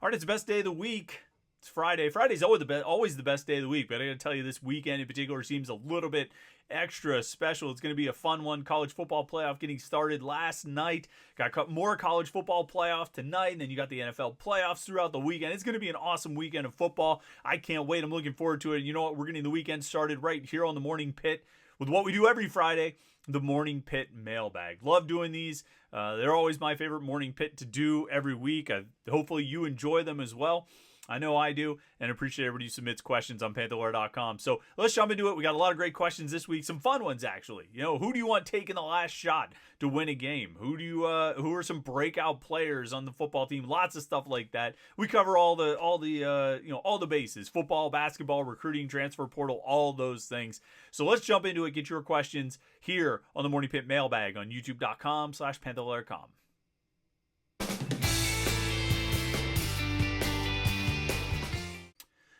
All right, it's the best day of the week. It's Friday. Friday's always the best day of the week, but I got to tell you, this weekend in particular seems a little bit extra special. It's going to be a fun one. College football playoff getting started last night. Got more college football playoff tonight, and then you got the NFL playoffs throughout the weekend. It's going to be an awesome weekend of football. I can't wait. I'm looking forward to it. And you know what? We're getting the weekend started right here on the Morning Pit with what we do every Friday, the Morning Pitt Mailbag. Love doing these. They're always my favorite Morning Pit to do every week. Hopefully you enjoy them as well. I know I do, and appreciate everybody who submits questions on Panther-Lair.com. So let's jump into it. We got a lot of great questions this week. Some fun ones, actually. You know, who do you want taking the last shot to win a game? Who are some breakout players on the football team? Lots of stuff like that. We cover all the bases: football, basketball, recruiting, transfer portal, all those things. So let's jump into it. Get your questions here on the Morning Pitt Mailbag on YouTube.com/Panther-Lair.com.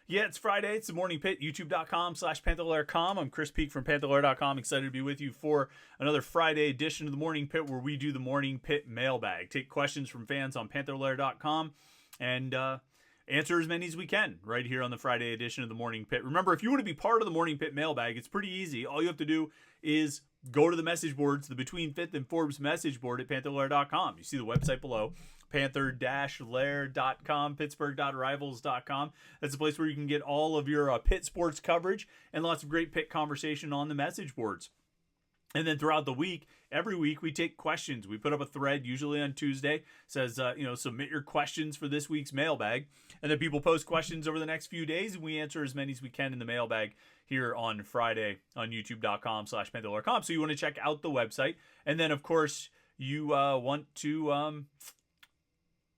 Yeah, it's Friday. It's the Morning Pit, youtube.com/Panther-Lair.com. I'm Chris Peak from Panther-Lair.com. Excited to be with you for another Friday edition of the Morning Pit, where we do the Morning Pit Mailbag. Take questions from fans on Panther-Lair.com and answer as many as we can right here on the Friday edition of the Morning Pit. Remember, if you want to be part of the Morning Pit Mailbag, it's pretty easy. All you have to do is go to the message boards, the Between Fifth and Forbes message board at Panther-Lair.com. You see the website below. Panther-Lair.com, Pittsburgh.rivals.com. That's a place where you can get all of your Pitt sports coverage and lots of great Pitt conversation on the message boards. And then throughout the week, every week we take questions. We put up a thread, usually on Tuesday, says, submit your questions for this week's mailbag. And then people post questions over the next few days, and we answer as many as we can in the mailbag here on Friday on youtube.com/Panther-Lair.com. So you want to check out the website. And then, of course, you want to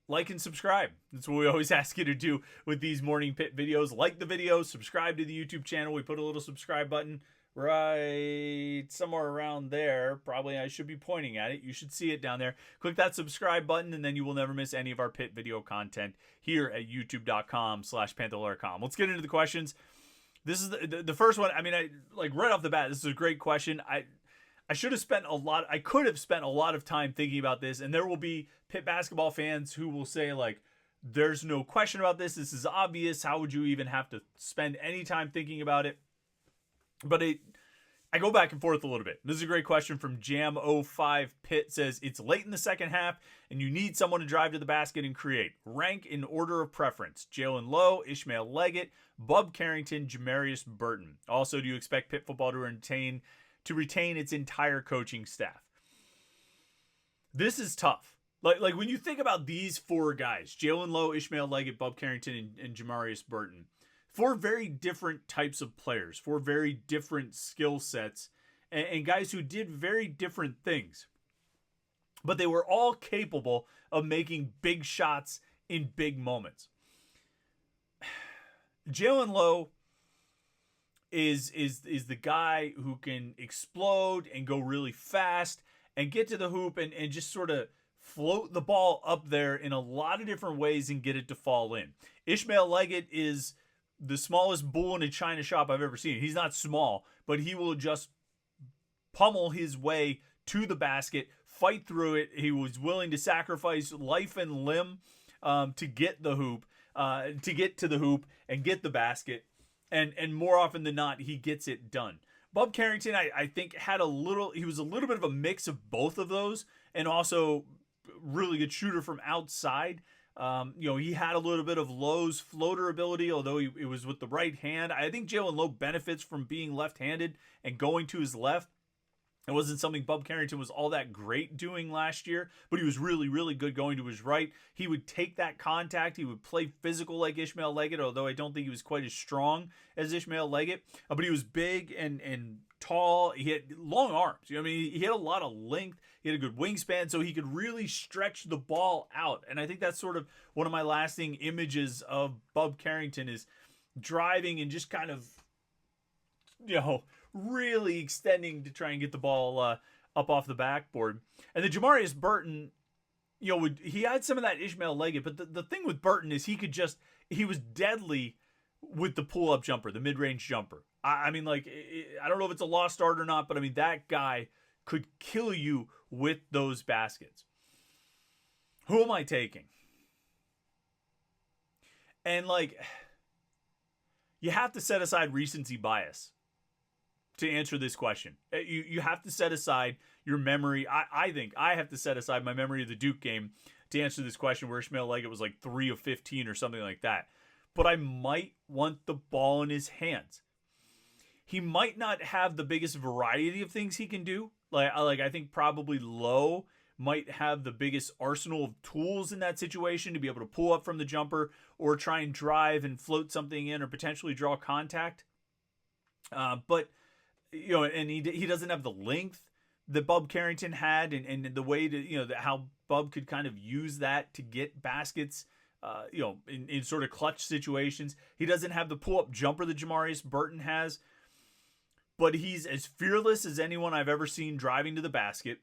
like and subscribe. That's what we always ask you to do with these Morning Pit videos. Like the video, subscribe to the YouTube channel. We put a little subscribe button right somewhere around there. Probably I should be pointing at it. You should see it down there. Click that subscribe button, and then you will never miss any of our Pit video content here at youtube.com/Panther-Lair.com. Let's get into the questions. This is the first one. I mean, right off the bat, this is a great question. I could have spent a lot of time thinking about this, and there will be Pitt basketball fans who will say, like, there's no question about this. This is obvious. How would you even have to spend any time thinking about it? But I go back and forth a little bit. This is a great question from Jam05 Pitt. Says, it's late in the second half, and you need someone to drive to the basket and create. Rank in order of preference: Jalen Lowe, Ishmael Leggett, Bub Carrington, Jamarius Burton. Also, do you expect Pitt football to retain its entire coaching staff? This is tough. Like when you think about these four guys, Jalen Lowe, Ishmael Leggett, Bub Carrington, and Jamarius Burton, four very different types of players, four very different skill sets, and guys who did very different things. But they were all capable of making big shots in big moments. Jalen Lowe is the guy who can explode and go really fast and get to the hoop and just sort of float the ball up there in a lot of different ways and get it to fall in. Ishmael Leggett is the smallest bull in a china shop I've ever seen. He's not small, but he will just pummel his way to the basket, fight through it. He was willing to sacrifice life and limb to get the hoop, to get to the hoop and get the basket. And more often than not, he gets it done. Bub Carrington, I think, he was a little bit of a mix of both of those, and also really good shooter from outside. He had a little bit of Lowe's floater ability, although it was with the right hand. I think Jalen Lowe benefits from being left-handed and going to his left. It wasn't something Bub Carrington was all that great doing last year, but he was really, really good going to his right. He would take that contact. He would play physical like Ishmael Leggett, although I don't think he was quite as strong as Ishmael Leggett. But he was big and tall. He had long arms. He had a lot of length. He had a good wingspan, so he could really stretch the ball out. And I think that's sort of one of my lasting images of Bub Carrington is driving and just kind of, really extending to try and get the ball up off the backboard. And the Jamarius Burton, he had some of that Ishmael Leggett, but the thing with Burton is he was deadly with the pull-up jumper, the mid-range jumper. I don't know if it's a lost art or not, but that guy could kill you with those baskets. Who am I taking? And like, you have to set aside recency bias to answer this question. You have to set aside your memory. I think I have to set aside my memory of the Duke game to answer this question, where Ishmael Leggett was like 3 of 15 or something like that. But I might want the ball in his hands. He might not have the biggest variety of things he can do. I think probably Lowe might have the biggest arsenal of tools in that situation to be able to pull up from the jumper or try and drive and float something in or potentially draw contact. But and he doesn't have the length that Bub Carrington had, and the way to how Bub could kind of use that to get baskets. In sort of clutch situations. He doesn't have the pull-up jumper that Jamarius Burton has, but he's as fearless as anyone I've ever seen driving to the basket.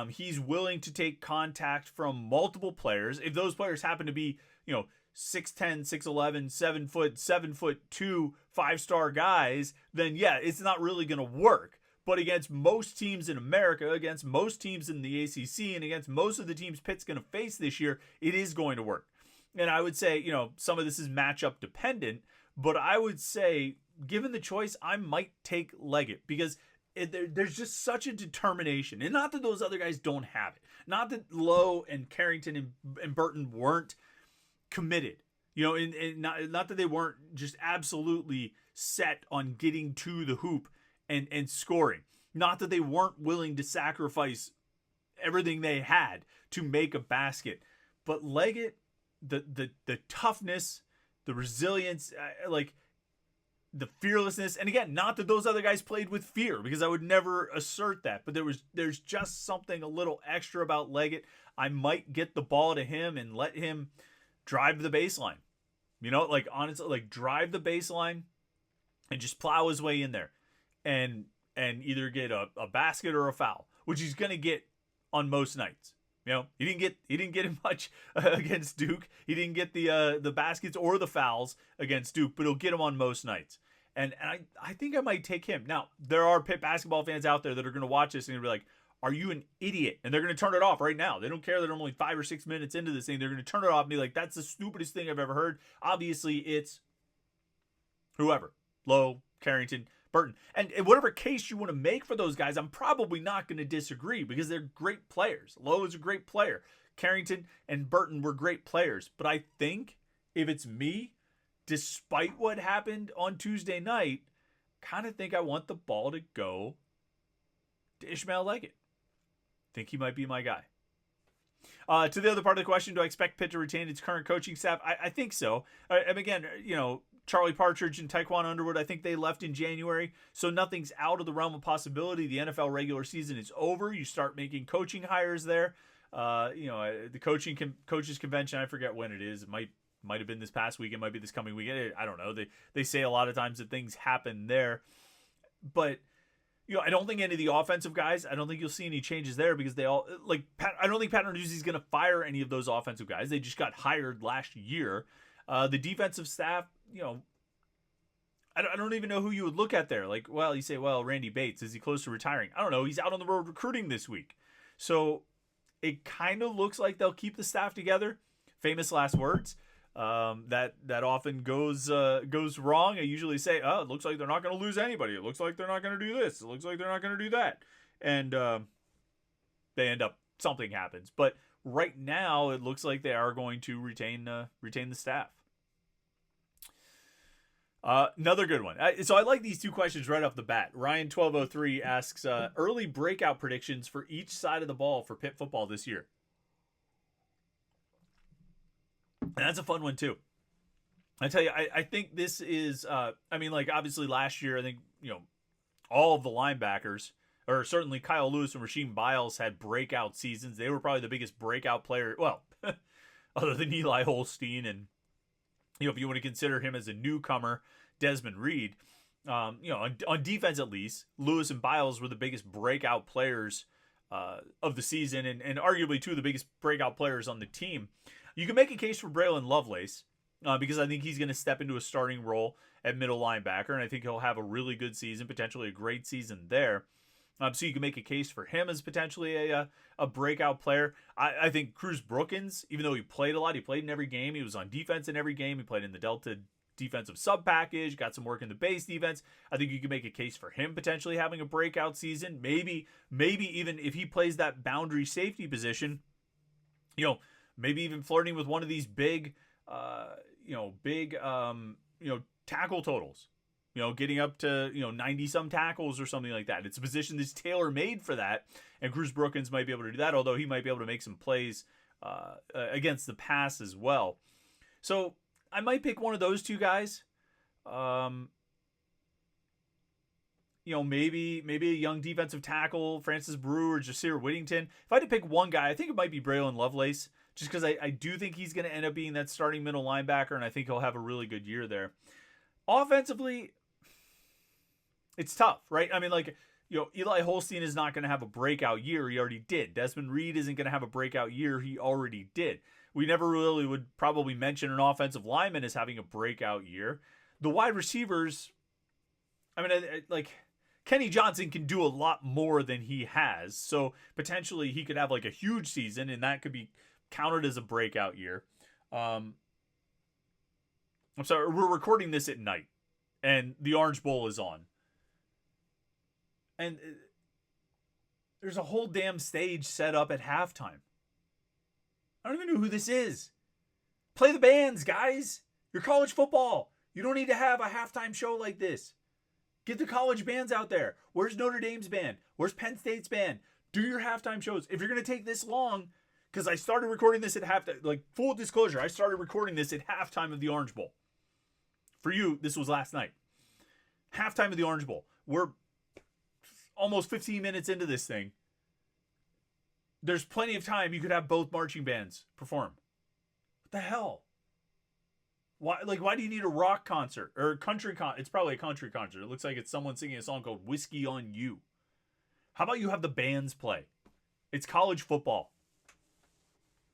He's willing to take contact from multiple players. If those players happen to be, 6'10", 6'11", 7 foot, 7'2", 5-star guys, then yeah, it's not really going to work. But against most teams in America, against most teams in the ACC, and against most of the teams Pitt's going to face this year, it is going to work. And I would say, some of this is matchup dependent, but I would say, given the choice, I might take Leggett because there's just such a determination. And not that those other guys don't have it. Not that Lowe and Carrington and Burton weren't committed. And not that they weren't just absolutely set on getting to the hoop and scoring. Not that they weren't willing to sacrifice everything they had to make a basket. But Leggett, the toughness, the resilience, the fearlessness, and again, not that those other guys played with fear, because I would never assert that, but there's just something a little extra about Leggett. I might get the ball to him and let him drive the baseline. Honestly, drive the baseline and just plow his way in there and either get a basket or a foul, which he's going to get on most nights. He didn't get him much against Duke. He didn't get the baskets or the fouls against Duke, but he'll get them on most nights. And I think I might take him. Now, there are Pitt basketball fans out there that are going to watch this and be like, are you an idiot? And they're going to turn it off right now. They don't care that I'm only 5 or 6 minutes into this thing. They're going to turn it off and be like, that's the stupidest thing I've ever heard. Obviously, it's whoever. Lowe, Carrington, Burton. And in whatever case you want to make for those guys, I'm probably not going to disagree because they're great players. Lowe is a great player. Carrington and Burton were great players. But I think if it's me, despite what happened on Tuesday night, kind of think I want the ball to go to Ishmael Leggett. Think he might be my guy. To the other part of the question, do I expect Pitt to retain its current coaching staff? I think so. And again, Charlie Partridge and Taekwon Underwood, I think they left in January, so nothing's out of the realm of possibility. The NFL regular season is over. You start making coaching hires there. The coaches convention, I forget when it is. It might have been this past week. It might be this coming weekend. I don't know. They say a lot of times that things happen there. But, I don't think any of the offensive guys, I don't think you'll see any changes there because they all, I don't think Pat Narduzzi's going to fire any of those offensive guys. They just got hired last year. The defensive staff, I don't even know who you would look at there. You say, Randy Bates, is he close to retiring? I don't know. He's out on the road recruiting this week. So it kind of looks like they'll keep the staff together. Famous last words. That often goes wrong. I usually say, it looks like they're not going to lose anybody. It looks like they're not going to do this. It looks like they're not going to do that. And they end up, something happens. But right now, it looks like they are going to retain the staff. Another good one. So I like these two questions right off the bat. Ryan1203 asks, early breakout predictions for each side of the ball for Pitt football this year. And that's a fun one too. I tell you, I think this is, obviously last year, I think, all of the linebackers, or certainly Kyle Lewis and Rasheem Biles had breakout seasons. They were probably the biggest breakout player, other than Eli Holstein and, if you want to consider him as a newcomer, Desmond Reed, on defense at least, Lewis and Biles were the biggest breakout players of the season and arguably two of the biggest breakout players on the team. You can make a case for Braylon Lovelace because I think he's going to step into a starting role at middle linebacker, and I think he'll have a really good season, potentially a great season there. So you can make a case for him as potentially a breakout player. I think Cruz Brookins, even though he played a lot, he played in every game. He was on defense in every game. He played in the Delta defensive sub package, got some work in the base defense. I think you can make a case for him potentially having a breakout season. Maybe even if he plays that boundary safety position, maybe even flirting with one of these big tackle totals. Getting up to 90 some tackles or something like that. It's a position that's tailor made for that, and Cruz Brookins might be able to do that. Although he might be able to make some plays against the pass as well. So I might pick one of those two guys. Maybe a young defensive tackle, Francis Brew or Jasir Whittington. If I had to pick one guy, I think it might be Braylon Lovelace, just because I do think he's going to end up being that starting middle linebacker, and I think he'll have a really good year there. Offensively, it's tough, right? I mean, Eli Holstein is not going to have a breakout year. He already did. Desmond Reed isn't going to have a breakout year. He already did. We never really would probably mention an offensive lineman as having a breakout year. The wide receivers, Kenny Johnson can do a lot more than he has. So potentially he could have a huge season, and that could be counted as a breakout year. I'm sorry, we're recording this at night, and the Orange Bowl is on. And there's a whole damn stage set up at halftime. I don't even know who this is. Play the bands, guys. You're college football. You don't need to have a halftime show like this. Get the college bands out there. Where's Notre Dame's band? Where's Penn State's band? Do your halftime shows. If you're going to take this long, because I started recording this at halftime, full disclosure, I started recording this at halftime of the Orange Bowl. For you, this was last night. Halftime of the Orange Bowl. We're almost 15 minutes into this thing. There's plenty of time you could have both marching bands perform. What the hell? Why do you need a rock concert or a country concert? It's probably a country concert. It looks like it's someone singing a song called Whiskey on You. How about you have the bands play? It's college football.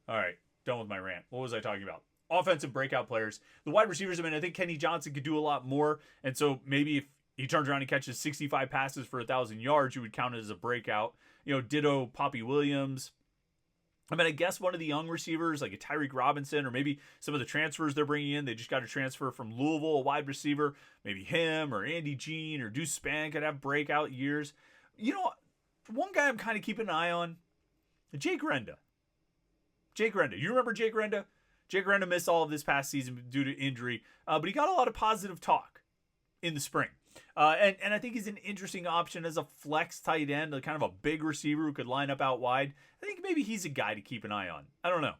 All right, done with my rant. What was I talking about? Offensive breakout players. The wide receivers, I think Kenny Johnson could do a lot more. And so maybe if he turns around and catches 65 passes for 1,000 yards, you would count it as a breakout. Ditto Poppy Williams. I guess one of the young receivers, like a Tyreek Robinson, or maybe some of the transfers they're bringing in. They just got a transfer from Louisville, a wide receiver. Maybe him or Andy Jean or Deuce Spann could have breakout years. One guy I'm kind of keeping an eye on, Jake Renda. You remember Jake Renda? Jake Renda missed all of this past season due to injury, but he got a lot of positive talk in the spring. And I think he's an interesting option as a flex tight end, kind of a big receiver who could line up out wide. I think maybe he's a guy to keep an eye on. I don't know.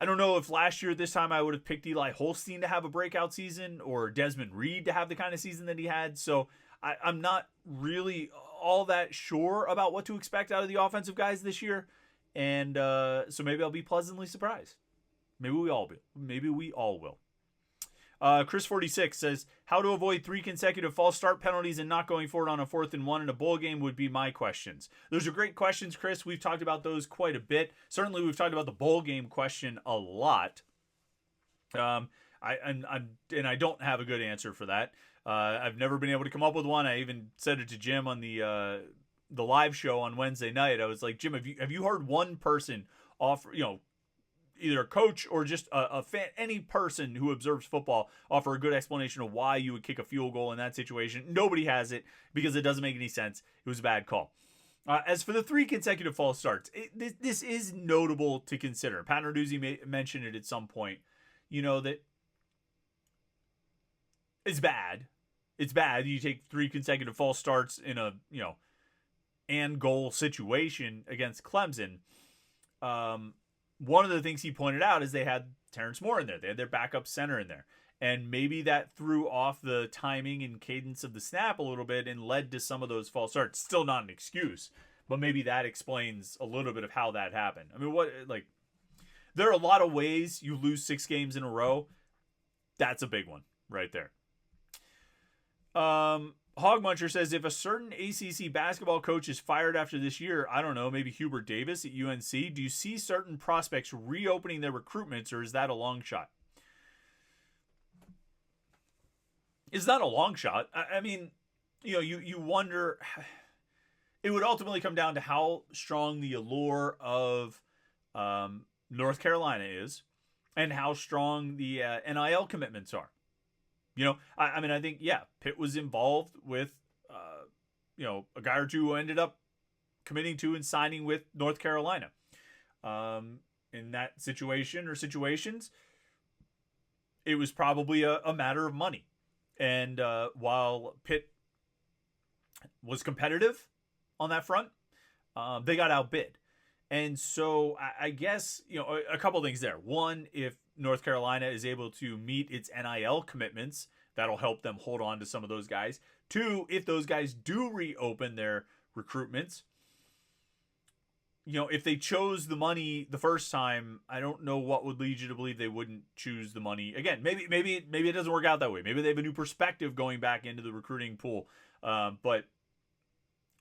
I don't know if last year at this time I would have picked Eli Holstein to have a breakout season or Desmond Reed to have the kind of season that he had. So I'm not really all that sure about what to expect out of the offensive guys this year. And so maybe I'll be pleasantly surprised. Maybe we all will. Chris46 says, how to avoid 3 consecutive false start penalties and not going for it on a 4th and 1 in a bowl game would be my questions. Those are great questions, Chris. We've talked about those quite a bit. Certainly, we've talked about the bowl game question a lot. I don't have a good answer for that. I've never been able to come up with one. I even said it to Jim on the live show on Wednesday night. I was like, Jim, have you heard one person offer, either a coach or just a fan, any person who observes football, offer a good explanation of why you would kick a field goal in that situation? Nobody has it because it doesn't make any sense. It was a bad call. As for the 3 consecutive false starts, this is notable to consider. Pat Narduzzi mentioned it at some point. That it's bad. It's bad. You take 3 consecutive false starts in a and goal situation against Clemson. One of the things he pointed out is they had Terrence Moore in there. They had their backup center in there. And maybe that threw off the timing and cadence of the snap a little bit and led to some of those false starts. Still not an excuse, but maybe that explains a little bit of how that happened. There are a lot of ways you lose 6 games in a row. That's a big one right there. Hogmuncher says, if a certain ACC basketball coach is fired after this year, I don't know, maybe Hubert Davis at UNC, do you see certain prospects reopening their recruitments, or is that a long shot? It's not a long shot. you wonder. It would ultimately come down to how strong the allure of North Carolina is, and how strong the NIL commitments are. I mean, I think Pitt was involved with a guy or two who ended up committing to and signing with North Carolina. In that situation or situations, it was probably a matter of money. And while Pitt was competitive on that front, they got outbid. And so I guess, a couple things there. One, if North Carolina is able to meet its NIL commitments, that'll help them hold on to some of those guys. Two, if those guys do reopen their recruitments, if they chose the money the first time, I don't know what would lead you to believe they wouldn't choose the money again. Maybe it doesn't work out that way. Maybe they have a new perspective going back into the recruiting pool. But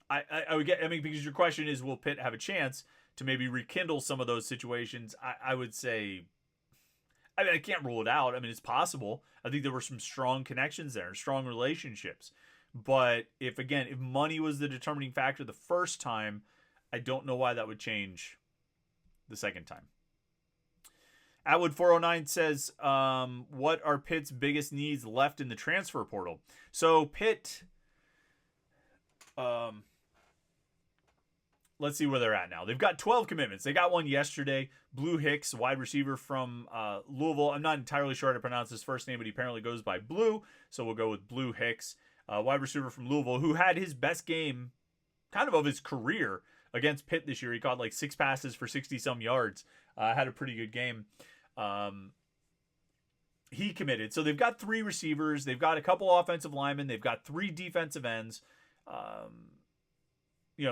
I would get. I mean, because your question is, will Pitt have a chance to maybe rekindle some of those situations? I would say. I mean, I can't rule it out. I mean, it's possible. I think there were some strong connections there, strong relationships. But if money was the determining factor the first time, I don't know why that would change the second time. Atwood 409 says, what are Pitt's biggest needs left in the transfer portal? So Pitt, let's see where they're at now. They've got 12 commitments. They got one yesterday. Blue Hicks, wide receiver from Louisville. I'm not entirely sure how to pronounce his first name, but he apparently goes by Blue. So we'll go with Blue Hicks, wide receiver from Louisville, who had his best game kind of his career against Pitt this year. He caught like 6 passes for 60-some yards. Had a pretty good game. He committed. So they've got 3 receivers. They've got a couple offensive linemen. They've got 3 defensive ends.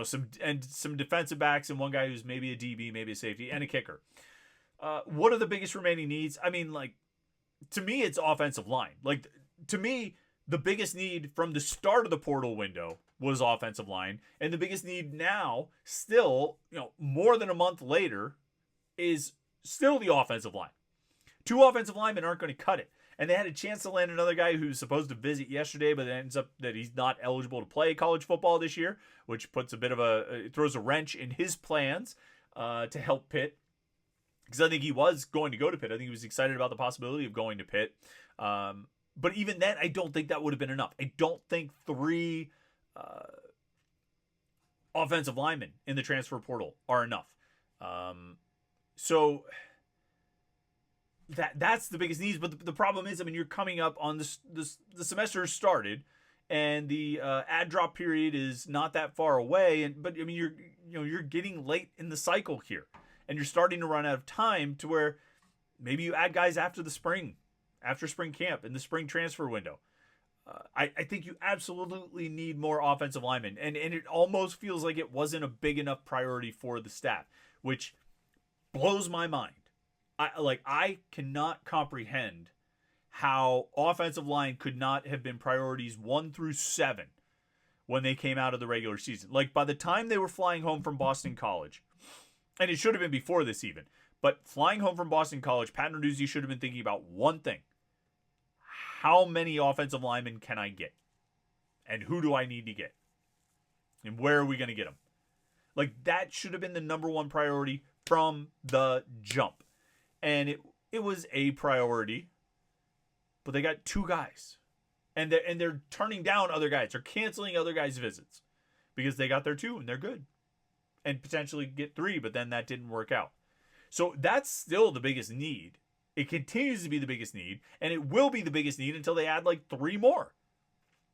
Some defensive backs and one guy who's maybe a DB, maybe a safety, and a kicker. What are the biggest remaining needs? I mean, to me, it's offensive line. To me, the biggest need from the start of the portal window was offensive line. And the biggest need now, still, more than a month later, is still the offensive line. 2 offensive linemen aren't going to cut it. And they had a chance to land another guy who's supposed to visit yesterday, but it ends up that he's not eligible to play college football this year, which puts throws a wrench in his plans to help Pitt. Because I think he was going to go to Pitt. I think he was excited about the possibility of going to Pitt. But even then, I don't think that would have been enough. I don't think 3 offensive linemen in the transfer portal are enough. So that's the biggest needs. But the problem is, I mean, you're coming up on the semester started, and the ad drop period is not that far away. But I mean, you're getting late in the cycle here, and you're starting to run out of time to where maybe you add guys after spring camp in the spring transfer window. I think you absolutely need more offensive linemen, and it almost feels like it wasn't a big enough priority for the staff, which blows my mind. I cannot comprehend how offensive line could not have been priorities 1 through 7 when they came out of the regular season. By the time they were flying home from Boston College, and it should have been before this even, but flying home from Boston College, Pat Narduzzi should have been thinking about one thing. How many offensive linemen can I get? And who do I need to get? And where are we going to get them? That should have been the number one priority from the jump. And it was a priority, but they got 2 guys. And they're turning down other guys. They're canceling other guys' visits because they got their 2 and they're good. And potentially get 3, but then that didn't work out. So that's still the biggest need. It continues to be the biggest need, and it will be the biggest need until they add 3 more,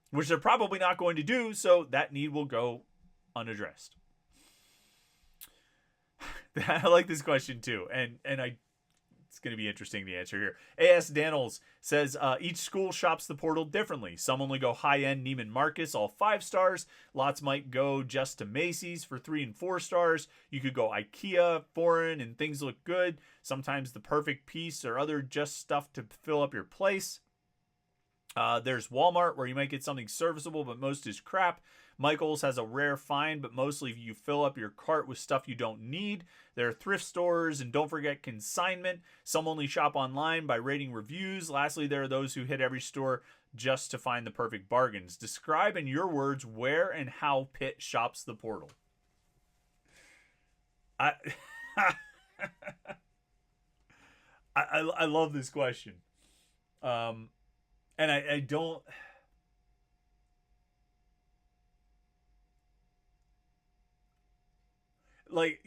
which they're probably not going to do, so that need will go unaddressed. I like this question too, and it's going to be interesting to answer here. A.S. Daniels says, each school shops the portal differently. Some only go high-end Neiman Marcus, all 5 stars. Lots might go just to Macy's for 3 and 4 stars. You could go IKEA, foreign, and things look good. Sometimes the perfect piece or other just stuff to fill up your place. There's Walmart, where you might get something serviceable, but most is crap. Michael's has a rare find, but mostly you fill up your cart with stuff you don't need. There are thrift stores, and don't forget consignment. Some only shop online by rating reviews. Lastly, there are those who hit every store just to find the perfect bargains. Describe in your words where and how Pitt shops the portal. I I love this question. And I don't. Like,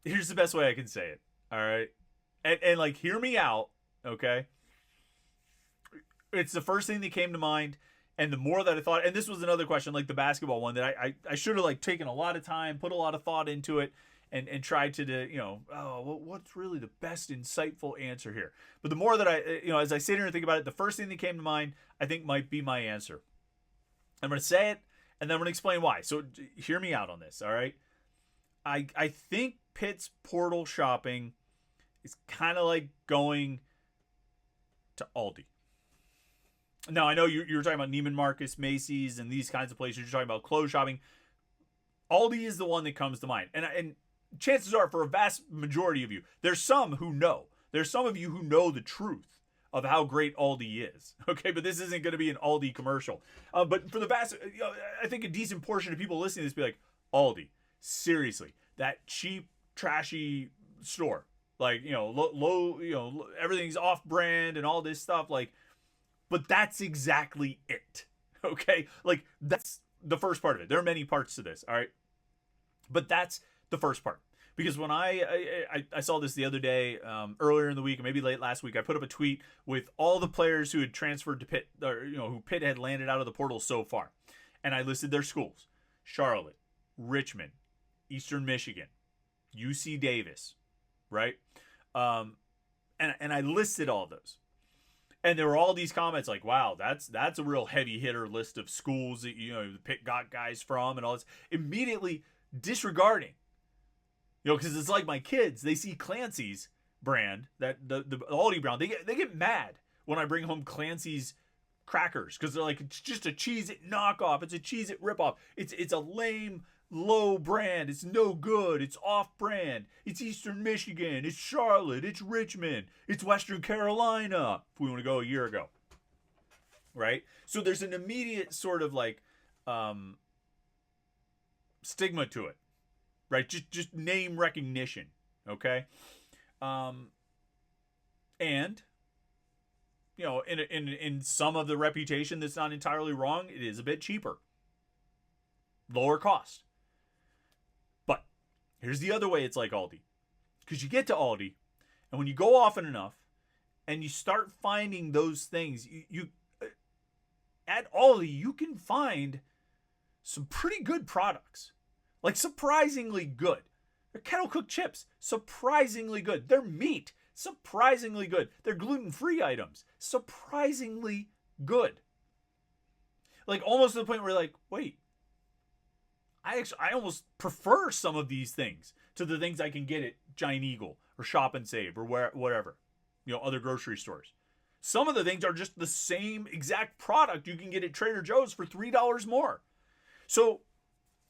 here's the best way I can say it. All right. And like, hear me out. Okay. It's the first thing that came to mind. And the more that I thought, and this was another question, like the basketball one, that I should have like taken a lot of time, put a lot of thought into it, and tried to what's really the best insightful answer here. But the more that as I sit here and think about it, the first thing that came to mind, I think might be my answer. I'm going to say it, and then I'm going to explain why. So hear me out on this, all right? I think Pitt's portal shopping is kind of like going to Aldi. Now, I know you're talking about Neiman Marcus, Macy's, and these kinds of places. You're talking about clothes shopping. Aldi is the one that comes to mind. And chances are, for a vast majority of you, there's some who know. There's some of you who know the truth of how great Aldi is. Okay, but this isn't going to be an Aldi commercial. But for the vast, I think a decent portion of people listening to this be like, Aldi, seriously, that cheap, trashy store. Like, low, everything's off-brand and all this stuff. Like, but that's exactly it. Okay? Like, that's the first part of it. There are many parts to this, all right? But that's the first part. Because when I saw this the other day, earlier in the week, or maybe late last week, I put up a tweet with all the players who had transferred to Pitt, or who Pitt had landed out of the portal so far. And I listed their schools: Charlotte, Richmond, Eastern Michigan, UC Davis, right? And I listed all those. And there were all these comments like, wow, that's a real heavy hitter list of schools that, the Pitt got guys from and all this. Immediately disregarding, because it's like my kids, they see Clancy's brand, that the Aldi brand, they get mad when I bring home Clancy's crackers, because they're like, it's just a Cheez-It knockoff, it's a Cheez-It ripoff, it's a lame, low brand, it's no good, it's off-brand, it's Eastern Michigan, it's Charlotte, it's Richmond, it's Western Carolina, if we want to go a year ago, right? So there's an immediate sort of like stigma to it, right? Just name recognition, okay? And in some of the reputation that's not entirely wrong, it is a bit cheaper, lower cost. But here's the other way it's like Aldi. Because you get to Aldi, and when you go often enough, and you start finding those things, you at Aldi, you can find some pretty good products. Like, surprisingly good. Their kettle cooked chips, surprisingly good. Their meat, surprisingly good. Their gluten-free items, surprisingly good. Like, almost to the point where you're like, wait, I almost prefer some of these things to the things I can get at Giant Eagle or Shop and Save or whatever, other grocery stores. Some of the things are just the same exact product you can get at Trader Joe's for $3 more. So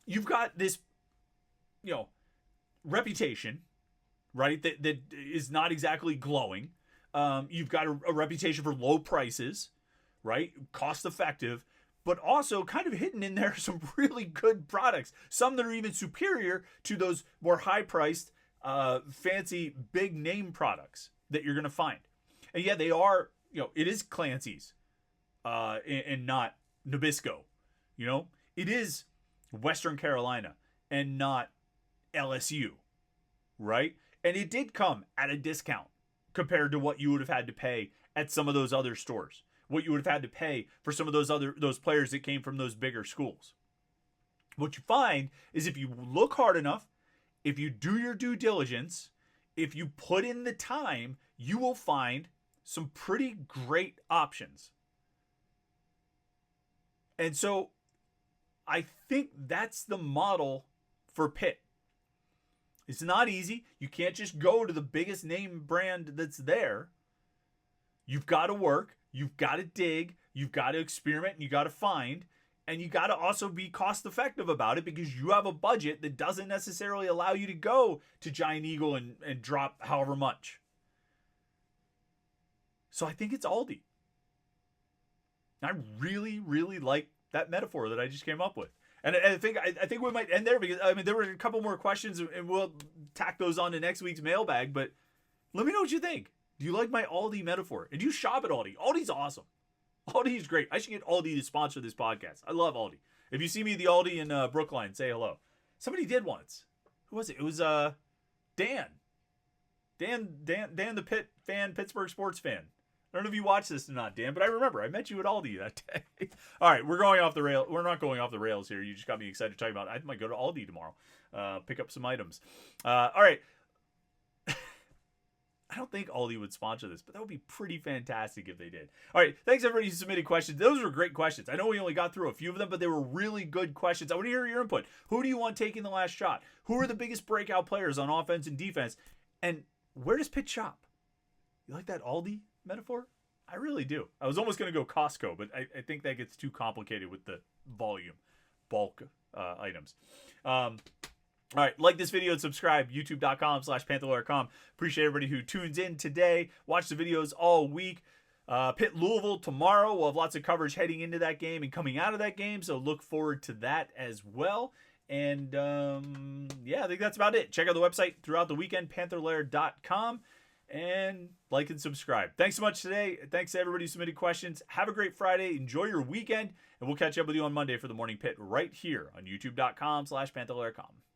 you've got this, reputation, right, that is not exactly glowing. You've got a reputation for low prices, right, cost effective, but also kind of hidden in there some really good products, some that are even superior to those more high-priced, fancy, big-name products that you're going to find. And yeah, they are, it is Clancy's and not Nabisco, It is Western Carolina and not LSU, right? And it did come at a discount compared to what you would have had to pay at some of those other stores, what you would have had to pay for some of those players that came from those bigger schools. What you find is if you look hard enough, if you do your due diligence, if you put in the time, you will find some pretty great options. And so I think that's the model for Pitt. It's not easy. You can't just go to the biggest name brand that's there. You've got to work. You've got to dig. You've got to experiment. And you got to find. And you got to also be cost effective about it, because you have a budget that doesn't necessarily allow you to go to Giant Eagle and drop however much. So I think it's Aldi. I really, really like that metaphor that I just came up with. And I think we might end there because I mean there were a couple more questions and we'll tack those on to next week's mailbag. But let me know what you think. Do you like my Aldi metaphor? And do you shop at Aldi? Aldi's awesome. Aldi's great. I should get Aldi to sponsor this podcast. I love Aldi. If you see me at the Aldi in Brookline, say hello. Somebody did once. Who was it? It was Dan. Dan the Pitt fan, Pittsburgh sports fan. I don't know if you watched this or not, Dan, but I remember I met you at Aldi that day. All right, we're going off the rail. We're not going off the rails here. You just got me excited to talk about it. I might go to Aldi tomorrow, pick up some items. All right. I don't think Aldi would sponsor this, but that would be pretty fantastic if they did. All right, thanks everybody who submitted questions. Those were great questions. I know we only got through a few of them, but they were really good questions. I want to hear your input. Who do you want taking the last shot? Who are the biggest breakout players on offense and defense? And where does Pitt shop? You like that Aldi metaphor? I really do. I was almost going to go Costco, but I think that gets too complicated with the volume, bulk items. All right, like this video and subscribe, youtube.com/Panther-Lair.com. Appreciate everybody who tunes in today. Watch the videos all week. Pitt Louisville tomorrow. We'll have lots of coverage heading into that game and coming out of that game, so look forward to that as well. And yeah, I think that's about it. Check out the website throughout the weekend, Panther-Lair.com, and like and subscribe. Thanks so much today. Thanks to everybody who submitted questions. Have a great Friday. Enjoy your weekend, and we'll catch up with you on Monday for the Morning Pit right here on youtube.com/Panther-Lair.com.